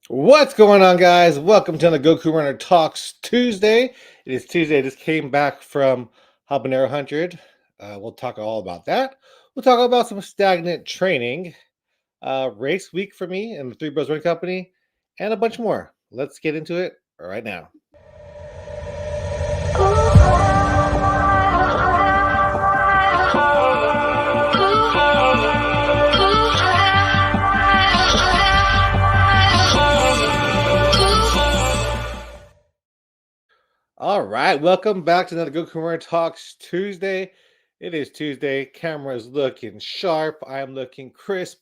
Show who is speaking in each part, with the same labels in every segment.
Speaker 1: What's going on, guys? Welcome to the Goku Runner Talks Tuesday. It is Tuesday. I just came back from Habanero 100. We'll talk all about that. We'll talk about some stagnant training, race week for me and the Three Bros Running Company, and a bunch more. Let's get into it right now. All right, welcome back to another Goku Runner Talks Tuesday. It is Tuesday. Camera's looking sharp. I'm looking crisp.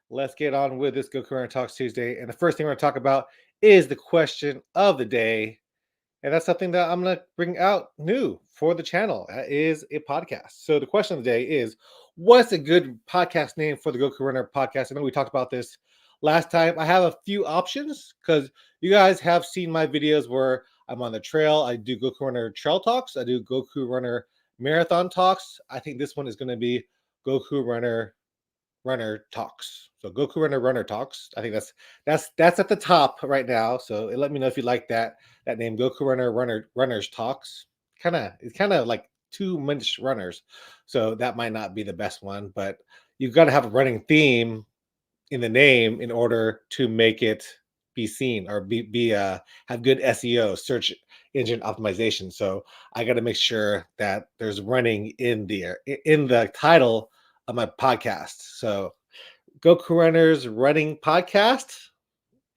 Speaker 1: Let's get on with this Goku Runner Talks Tuesday. And the first thing we're going to talk about is the question of the day. And that's something that I'm going to bring out new for the channel. That is a podcast. So the question of the day is, what's a good podcast name for the Goku Runner podcast? I know we talked about this last time. I have a few options because you guys have seen my videos where I'm on the trail. I do Goku Runner Trail Talks. I do Goku Runner Marathon Talks. I think this one is going to be Goku Runner Talks. So Goku Runner Talks. I think that's at the top right now. So let me know if you like that name, Goku Runners Talks. It's kind of like too much runners. So that might not be the best one, but you've got to have a running theme in the name in order to make it be seen or be have good SEO, search engine optimization. So I got to make sure that there's running in the title of my podcast. So Goku Runners Running Podcast.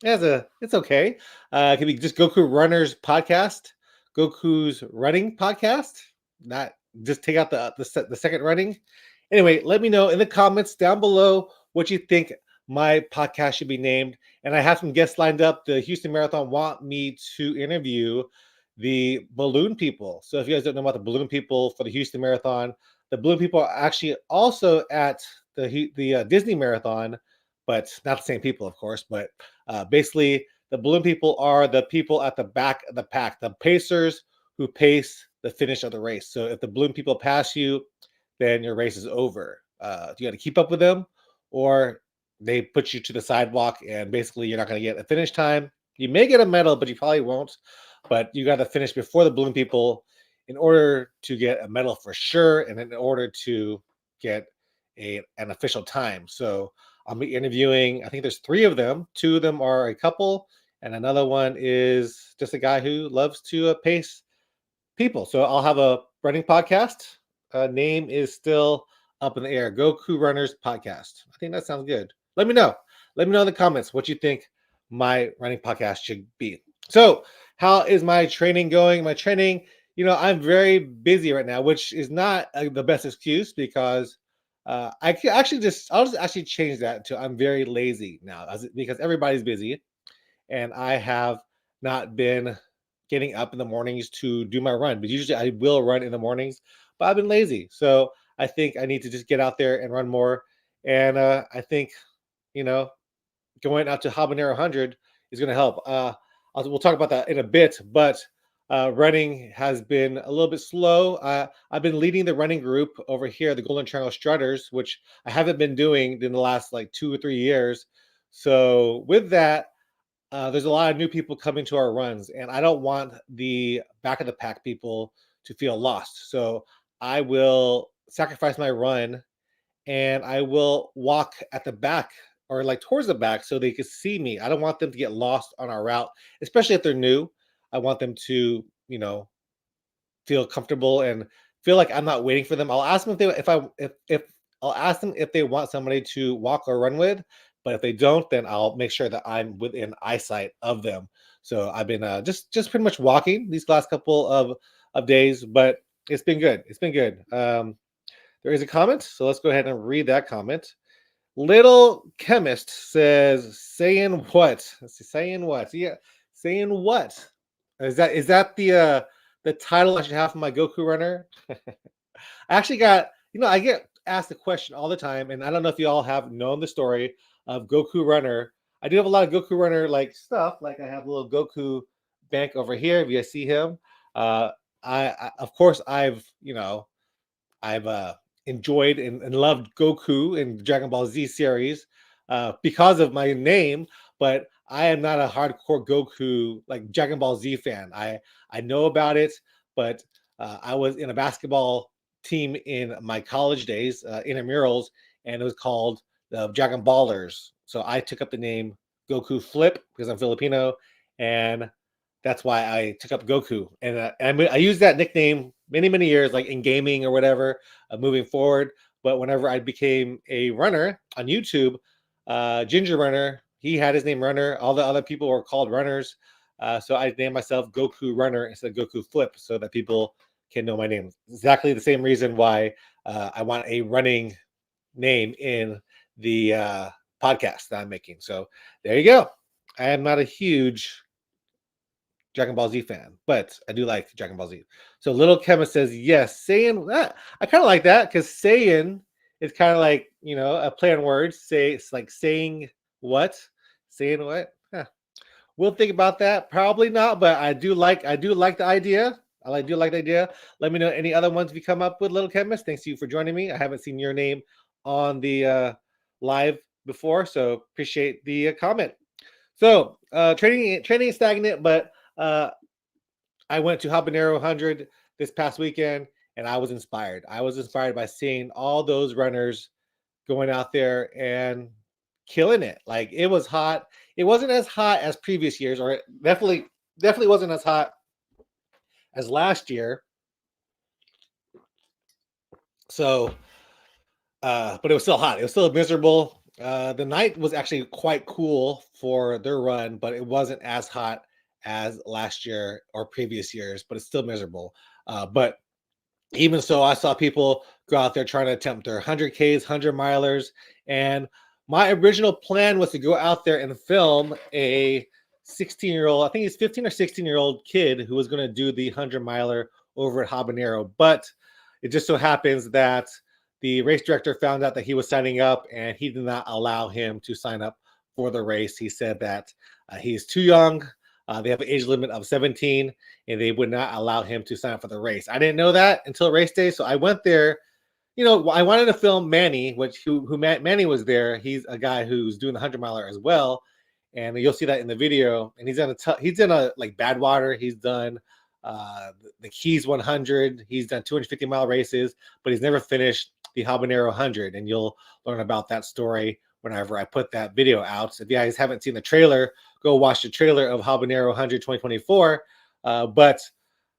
Speaker 1: It's okay. It could be just Goku Runners Podcast, Goku's Running Podcast. Not just take out the second running. Anyway, let me know in the comments down below what you think my podcast should be named. And I have some guests lined up. The Houston Marathon want me to interview the balloon people. So if you guys don't know about the balloon people for the Houston Marathon, the balloon people are actually also at the Disney Marathon, but not the same people, of course. But basically, the balloon people are the people at the back of the pack, the pacers who pace the finish of the race. So if the balloon people pass you, then your race is over. You got to keep up with them, or they put you to the sidewalk, and basically you're not going to get a finish time. You may get a medal, but you probably won't. But you got to finish before the balloon people in order to get a medal for sure, and in order to get an official time. So I'll be interviewing, I think there's 3 of them. 2 of them are a couple, and another one is just a guy who loves to pace people. So I'll have a running podcast. Name is still up in the air. Goku Runners Podcast. I think that sounds good. Let me know. Let me know in the comments what you think my running podcast should be. So, how is my training going? My training, I'm very busy right now, which is not the best excuse because I'll just actually change that to I'm very lazy now because everybody's busy and I have not been getting up in the mornings to do my run. But usually I will run in the mornings, but I've been lazy. So I think I need to just get out there and run more. And I think, you know, going out to Habanero 100 is going to help. We'll talk about that in a bit, but running has been a little bit slow. I've been leading the running group over here, the Golden Triangle Strutters, which I haven't been doing in the last like 2 or 3 years. So with that, there's a lot of new people coming to our runs, and I don't want the back of the pack people to feel lost. So I will sacrifice my run and I will walk at the back or like towards the back so they can see me. I don't want them to get lost on our route, especially if they're new. I want them to, feel comfortable and feel like I'm not waiting for them. I'll ask them if I'll ask them if they want somebody to walk or run with, but if they don't, then I'll make sure that I'm within eyesight of them. So I've been just pretty much walking these last couple of days, but it's been good. It's been good. There is a comment, so let's go ahead and read that comment. Little Chemist says, "Saying what? Let's see, saying what? Yeah, saying what? Is that the title I should have for my Goku runner?" I actually got, I get asked the question all the time, and I don't know if you all have known the story of Goku Runner. I do have a lot of Goku Runner like stuff. Like I have a little Goku bank over here. If you guys see him, I of course I've enjoyed and loved Goku in the Dragon Ball Z series because of my name, but I am not a hardcore Goku like Dragon Ball Z fan. I know about it, but I was in a basketball team in my college days, intramurals, and it was called the Dragon Ballers. So I took up the name Goku Flip because I'm Filipino, and that's why I took up Goku. And I used that nickname many years, like in gaming or whatever, moving forward. But whenever I became a runner on YouTube, Ginger Runner, he had his name Runner. All the other people were called Runners. So I named myself Goku Runner instead of Goku Flip so that people can know my name. Exactly the same reason why I want a running name in the podcast that I'm making. So there you go. I am not a huge Dragon Ball Z fan, but I do like Dragon Ball Z. So Little Chemist says yes. Saiyan, I kind of like that because Saiyan is kind of like a play on words. Say it's like saying what, saying what. Huh. We'll think about that. Probably not, but I do like the idea. Do like the idea. Let me know any other ones we come up with, Little Chemist. Thanks to you for joining me. I haven't seen your name on the live before, so appreciate the comment. So training is stagnant, but uh, I went to Habanero 100 this past weekend, and I was inspired. I was inspired by seeing all those runners going out there and killing it. Like it was hot. It wasn't as hot as previous years, or it definitely wasn't as hot as last year. So, but it was still hot. It was still miserable. The night was actually quite cool for their run, but it wasn't as hot as last year or previous years. But it's still miserable. But even so, I saw people go out there trying to attempt their 100Ks, 100 milers. And my original plan was to go out there and film a 16-year-old, I think he's 15 or 16-year-old kid who was going to do the 100 miler over at Habanero. But it just so happens that the race director found out that he was signing up and he did not allow him to sign up for the race. He said that he's too young. They have an age limit of 17, and they would not allow him to sign up for the race. I didn't know that until race day, so I went there. I wanted to film Manny, Manny was there. He's a guy who's doing the 100 miler as well, and you'll see that in the video. And he's in a like Badwater. He's done the Keys 100. He's done 250-mile races, but he's never finished the Habanero 100. And you'll learn about that story whenever I put that video out. So if you guys haven't seen the trailer, go watch the trailer of Habanero 100 2024. But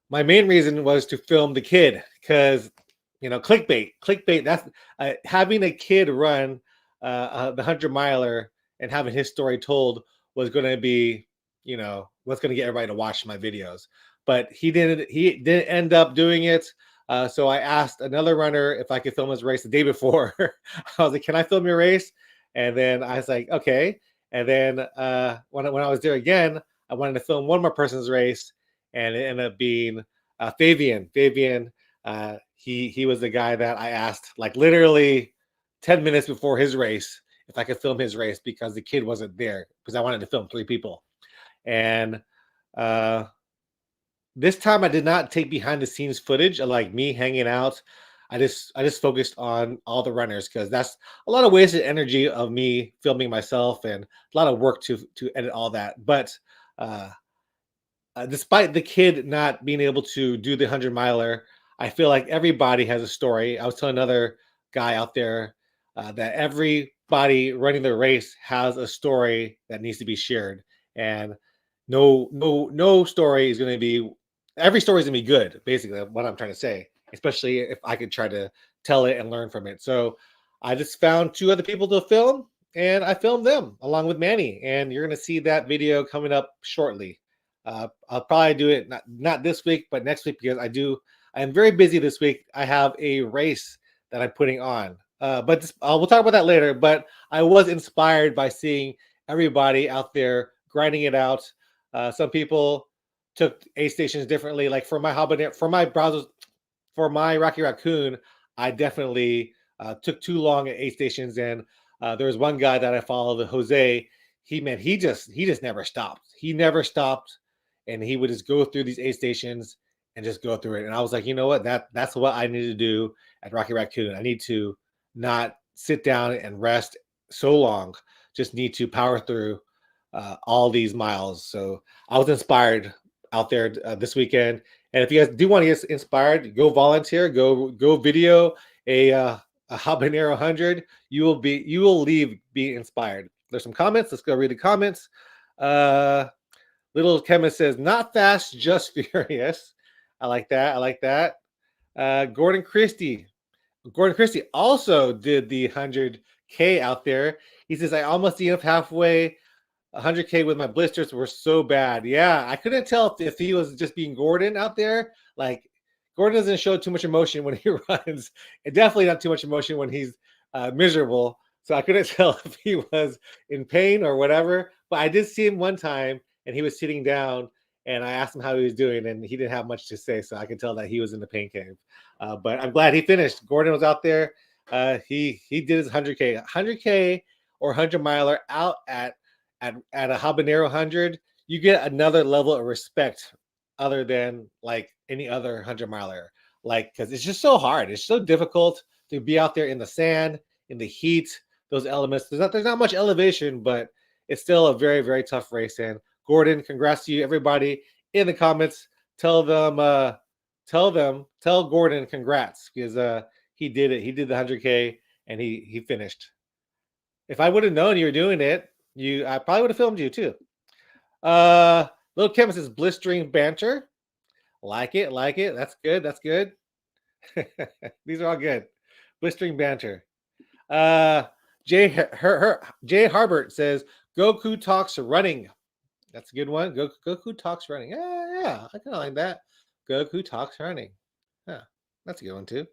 Speaker 1: my main reason was to film the kid because, clickbait. That's having a kid run the 100 miler and having his story told was going to be, what's going to get everybody to watch my videos. But he didn't end up doing it. So I asked another runner if I could film his race the day before. I was like, can I film your race? And then I was like, okay. And then when I was there again, I wanted to film one more person's race, and it ended up being Fabian. Fabian, he was the guy that I asked like literally 10 minutes before his race if I could film his race because the kid wasn't there because I wanted to film 3 people. And this time I did not take behind the scenes footage of like me hanging out. I just focused on all the runners because that's a lot of wasted energy of me filming myself and a lot of work to edit all that. But despite the kid not being able to do the 100 miler, I feel like everybody has a story. I was telling another guy out there that everybody running the race has a story that needs to be shared, and no story is going to be. Every story is going to be good. Basically, what I'm trying to say, especially if I could try to tell it and learn from it. So I just found 2 other people to film, and I filmed them along with Manny, and you're going to see that video coming up shortly. I'll probably do it not this week, but next week because I am very busy this week. I have a race that I'm putting on, but we'll talk about that later. But I was inspired by seeing everybody out there grinding it out. Some people took aid stations differently. Like for my habanero, for my browsers, for my Rocky Raccoon, I definitely took too long at aid stations. And there was one guy that I followed, Jose. He just never stopped. He never stopped, and he would just go through these aid stations and just go through it. And I was like, you know what? That's what I need to do at Rocky Raccoon. I need to not sit down and rest so long. Just need to power through all these miles. So I was inspired out there this weekend. And if you guys do want to get inspired, go volunteer, go video a Habanero 100. You will leave being inspired. There's some comments. Let's go read the comments. Little Chemist says, "Not fast, just furious." I like that. I like that. Gordon Christie. Gordon Christie also did the 100K out there. He says, "I almost DNF halfway. 100K with my blisters were so bad." Yeah, I couldn't tell if he was just being Gordon out there. Like, Gordon doesn't show too much emotion when he runs, and definitely not too much emotion when he's miserable. So I couldn't tell if he was in pain or whatever. But I did see him one time, and he was sitting down, and I asked him how he was doing, and he didn't have much to say. So I could tell that he was in the pain cave. But I'm glad he finished. Gordon was out there. He did his 100K or 100 miler out at a Habanero 100. You get another level of respect other than like any other 100 miler. Like, because it's just so hard. It's so difficult to be out there in the sand, in the heat, those elements. There's not much elevation, but it's still a very, very tough race. And Gordon, congrats to you, everybody in the comments. Tell Gordon congrats, because he did it. He did the 100K and he finished. If I would have known you were doing it, I probably would have filmed you too. Little Kevin says, "Blistering banter." Like it. That's good. That's good. These are all good. Blistering banter. Jay Harbert says, "Goku talks running." That's a good one. Goku talks running. Yeah, I kind of like that. Goku talks running. Yeah, that's a good one too.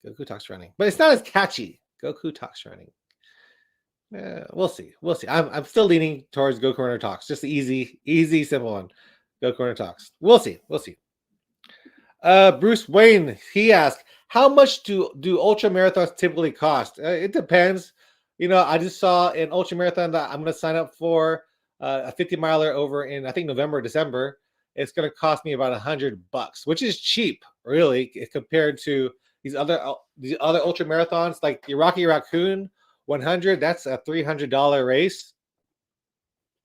Speaker 1: Goku talks running, but it's not as catchy. Goku talks running. We'll see. I'm still leaning towards Go Corner Talks. Just the easy, simple one. Go Corner Talks. We'll see. Bruce Wayne, he asked, "How much do ultra marathons typically cost?" It depends. I just saw an ultra marathon that I'm going to sign up for, a 50-miler over in, I think, November or December. It's going to cost me about $100, which is cheap, really, compared to these other ultra marathons, like the Rocky Raccoon 100. That's a $300 race.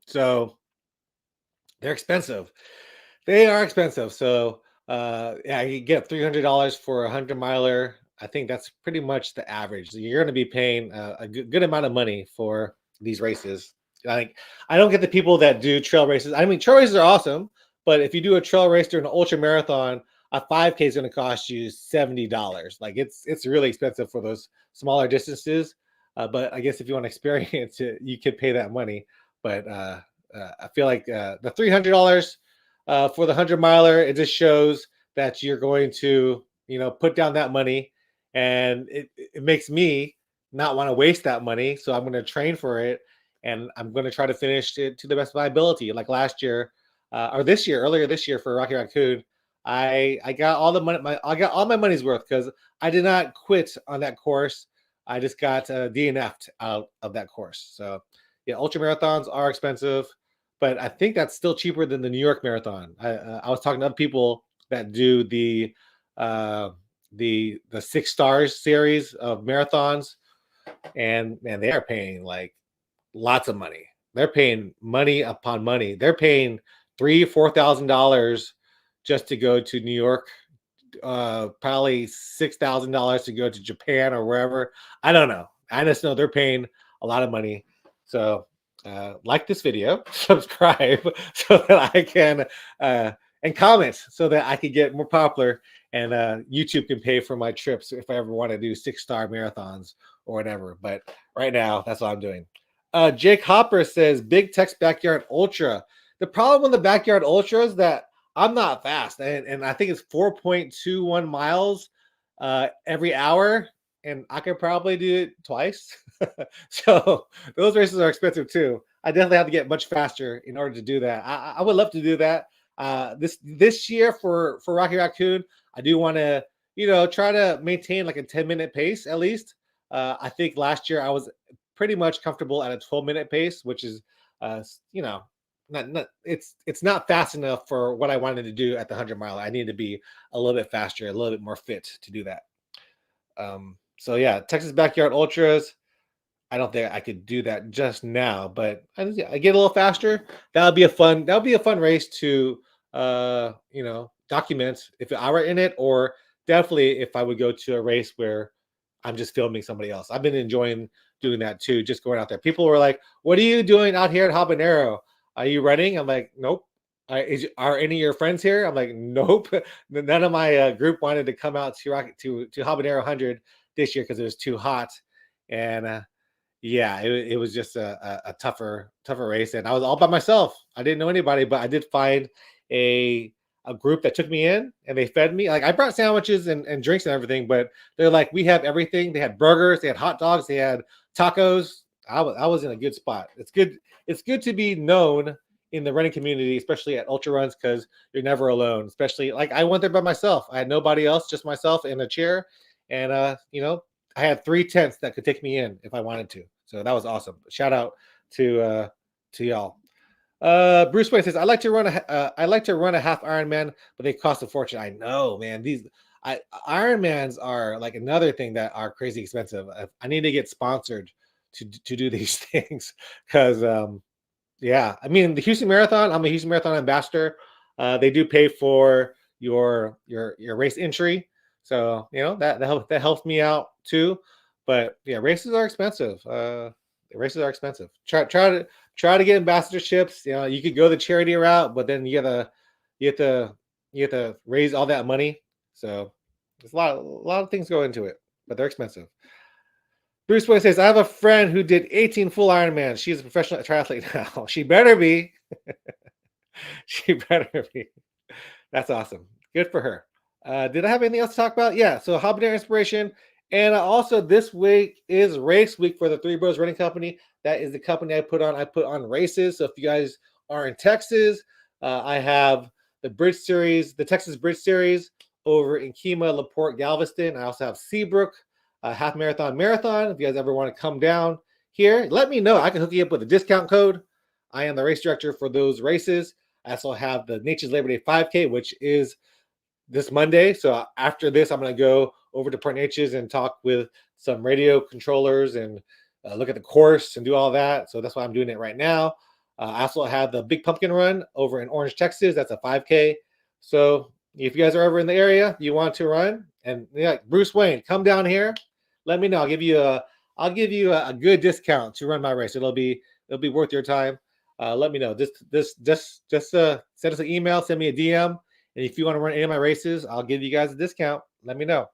Speaker 1: So they're expensive. They are expensive. So yeah, you get $300 for a 100-miler. I think that's pretty much the average. You're going to be paying a good amount of money for these races. I don't get the people that do trail races. I mean, trail races are awesome, but if you do a trail race during an ultra marathon, a 5K is going to cost you $70. Like, it's really expensive for those smaller distances. But I guess if you want to experience it, you could pay that money. But I feel like the $300 for the 100-miler, it just shows that you're going to, put down that money, and it makes me not want to waste that money. So I'm going to train for it, and I'm going to try to finish it to the best of my ability. Like last year, or earlier this year for Rocky Raccoon, I got all the money. I got all my money's worth, because I did not quit on that course. I just got DNF'd out of that course. So yeah, ultra marathons are expensive, but I think that's still cheaper than the New York Marathon. I was talking to other people that do the 6 stars series of marathons, and man, they are paying like lots of money. They're paying money upon money. They're paying $3,000-4,000 just to go to New York. Probably $6,000 to go to Japan or wherever. I don't know. I just know they're paying a lot of money. So like this video, subscribe so that I can and comment so that I can get more popular, and YouTube can pay for my trips if I ever want to do 6-star marathons or whatever. But right now, that's what I'm doing. Jake Hopper says, "Big Tex Backyard Ultra." The problem with the Backyard Ultra is that I'm not fast, and I think it's 4.21 miles every hour, and I could probably do it twice. So those races are expensive too. I definitely have to get much faster in order to do that. I would love to do that this year for Rocky Raccoon. I do want to try to maintain like a 10-minute pace at least. I think last year I was pretty much comfortable at a 12-minute pace, which is not it's not fast enough for what I wanted to do at the 100-mile. I need to be a little bit faster, a little bit more fit to do that. So yeah, Texas Backyard Ultras. I don't think I could do that just now, but I get a little faster. That would be a fun race to document if I were in it, or definitely if I would go to a race where I'm just filming somebody else. I've been enjoying doing that too, just going out there. People were like, "What are you doing out here at Habanero? Are you running?" I'm like, "Nope." Are any of your friends here? I'm like, "Nope." None of my group wanted to come out to Habanero Hundred this year because it was too hot, and yeah, it was just a tougher race, and I was all by myself. I didn't know anybody, but I did find a a group that took me in and they fed me. Like I brought sandwiches and drinks and everything, but they're like, we have everything. They had burgers, they had hot dogs, they had tacos. I was in a good spot. It's good to be known in the running community, especially at ultra runs, because you're never alone. Especially like I went there by myself. I had nobody else, just myself in a chair, and I had 3 tents that could take me in if I wanted to. So that was awesome. Shout out to y'all. Bruce Wayne says, I like to run a half Ironman, but they cost a fortune. I know, man. These Ironmans are like another thing that are crazy expensive. I need to get sponsored to do these things because yeah, I mean the Houston Marathon. I'm a Houston Marathon ambassador. They do pay for your race entry, so that helps me out too. But yeah, races are expensive. Races are expensive. Try to get ambassadorships. You could go the charity route, but then you have to you have to raise all that money. So there's a lot of things go into it, but they're expensive. Bruce Wayne says, I have a friend who did 18 full Ironman. She's a professional triathlete now. She better be. She better be. That's awesome. Good for her. Did I have anything else to talk about? Yeah. So Habanero Inspiration. And also this week is race week for the Three Bros Running Company. That is the company I put on. I put on races. So if you guys are in Texas, I have the Bridge Series, the Texas Bridge Series over in Kemah, LaPorte, Galveston. I also have Seabrook, half marathon. If you guys ever want to come down here, let me know. I can hook you up with a discount code. I am the race director for those races. I also have the Nature's Labor Day 5K, which is this Monday. So after this, I'm going to go over to Port Neches and talk with some radio controllers and look at the course and do all that. So that's why I'm doing it right now. I also have the Big Pumpkin Run over in Orange, Texas. That's a 5K. So if you guys are ever in the area, you want to run, and yeah, Bruce Wayne, come down here. Let me know. I'll give you a good discount to run my race. It'll be worth your time. Let me know. Just send us an email, send me a DM, and if you want to run any of my races, I'll give you guys a discount. Let me know.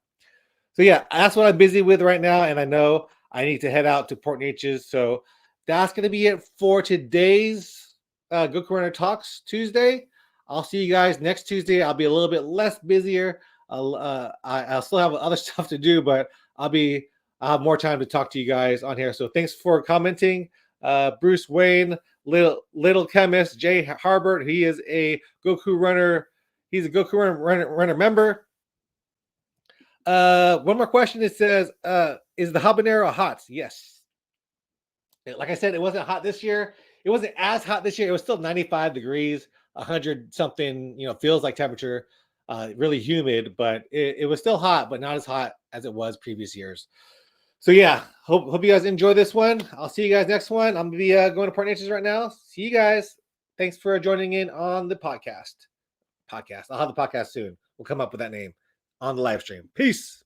Speaker 1: So yeah, that's what I'm busy with right now, and I know I need to head out to Port Neches. So that's going to be it for today's Goku Runner Talks Tuesday. I'll see you guys next Tuesday. I'll be a little bit less busier. I'll still have other stuff to do, but I'll have more time to talk to you guys on here. So thanks for commenting, Bruce Wayne, Little Chemist, Jay Harbert. He is a Goku Runner. He's a Goku Runner member. One more question. It says, is the habanero hot? Yes. Like I said, it wasn't hot this year. It wasn't as hot this year. It was still 95 degrees, 100 something, feels like temperature, really humid, but it was still hot, but not as hot as it was previous years. So yeah, hope you guys enjoy this one. I'll see you guys next one. I'm gonna be going to Port Neches right now. See you guys. Thanks for joining in on the podcast. I'll have the podcast soon. We'll come up with that name on the live stream. Peace.